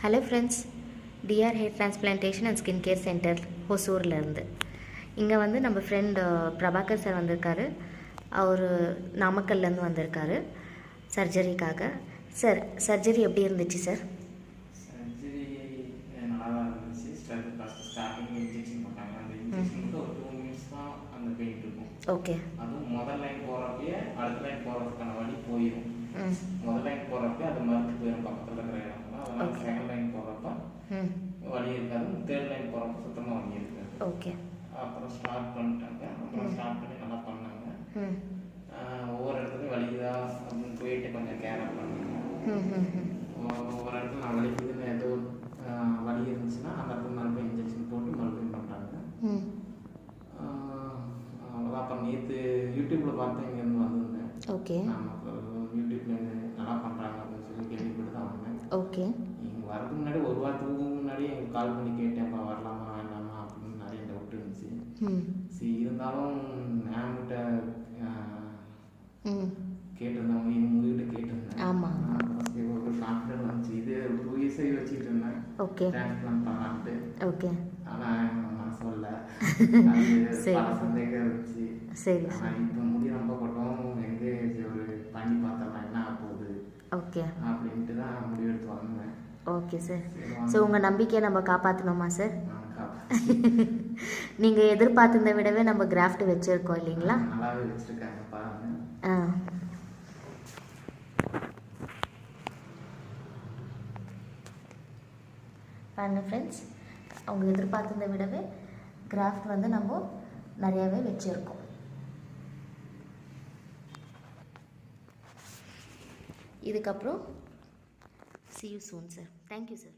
Hello friends, D.R.Hairtransplatation Skincare Center Hosur lerundu inga vandu நம்ம friend Prabhakar sir வந்திருக்காரு. அவர் நாமக்கல்ல இருந்து வந்திருக்காரு சர்ஜரிக்காக. சார் சர்ஜரி எப்படி இருந்துச்சு சார்? சர்ஜரி நல்லா இருந்துச்சு. ஸ்டார்டிங் இன்ஜெக்ஷன் போட்டாங்க. அந்த இன்ஜெக்ஷன் ஒரு 2 மினிட்ஸ் தான் அந்த பெயின் இருக்கும். ஓகே. அதுவும் முதல் லைன் போறப்பயே அடுத்த லைன் போறதுக்கான வலி போயிடும். முதல் லைன் போறப்பயே அது மறுத்து போயிடும் பக்கத்துல இருக்கிற இடம்லாம். அதனால செகண்ட் லைன் போறப்ப வலி இருக்காது. தேர்ட் லைன் போறப்ப சுத்தமா வலி இருக்காது. ஓகே. அப்புறம் ஸ்டார்ட் பண்ணிட்டாங்க. அப்புறம் ஸ்டார்ட் பண்ணி நல்லா பண்ணாங்க. ஒவ்வொரு இடத்துலையும் வலிக்குதா அப்படின்னு போயிட்டு கொஞ்சம் கேர் பண்ணாங்க. ஒவ்வொரு இடத்துல நான் வலிக்குதுன்னு ஏதோ வலி இருந்துச்சுன்னா அந்த இடத்துல மறுபடியும் இன்ஜெக்ஷன் போட்டு மறுபடியும் பண்ணுறாங்க. அவ்வளோதான். அப்புறம் நேற்று யூடியூப்பில் பார்த்து இங்கேருந்து வந்திருந்தேன். ஓகே. நமக்கு யூடியூப்ல நல்லா பண்ணுறாங்க அப்படின்னு சொல்லி கேள்விப்பட்டு தான் வந்தேன். ஓகே. இங்கே வரதுக்கு முன்னாடி ஒரு வாரத்துக்கு முன்னாடி எனக்கு கால் பண்ணி கேட்டேன்ப்பா வரலாமா வேண்டாமா அப்படின்னு நிறைய டவுட் இருந்துச்சு. சரி இருந்தாலும் மேம்கிட்ட கேட்டிருந்தவங்க உங்ககிட்ட கேட்டிருந்தேன். ஆமாம். ஒரு கான்ஃபிடன்ட் வந்துச்சு. இது 2 இயர்ஸாக வச்சுட்டு இருந்தேன். ஓகே. டிரான்ஸ்பிளான்ட் பண்ணலான்ட்டு. ஓகே. ஆனால் நான் சொல்ல பல சந்தேகம் இருந்துச்சு. சரி. ஆனால் இப்போ முடி ரொம்ப கொட்டும் எங்கே ஒரு பண்ணி பார்த்தோம்னா என்ன ஆக போகுது ஓகே அப்படின்ட்டு தான் முடிவெடுத்து வந்தேன். Okay sir. ஸோ உங்கள் நம்பிக்கையை நம்ம காப்பாற்றணுமா சார்? காப்பாற்ற நீங்கள் எதிர்பார்த்ததை விடவே நம்ம கிராஃப்ட் வச்சுருக்கோம் இல்லைங்களா? நல்லாவே வச்சுருக்காங்க பாருங்க. பாருங்க ஃப்ரெண்ட்ஸ், அவங்க எதிர்பார்த்ததை விடவே கிராஃப்ட் வந்து நம்ம நிறையாவே வச்சுருக்கோம். இதுக்கப்புறம் see you soon sir. Thank you sir.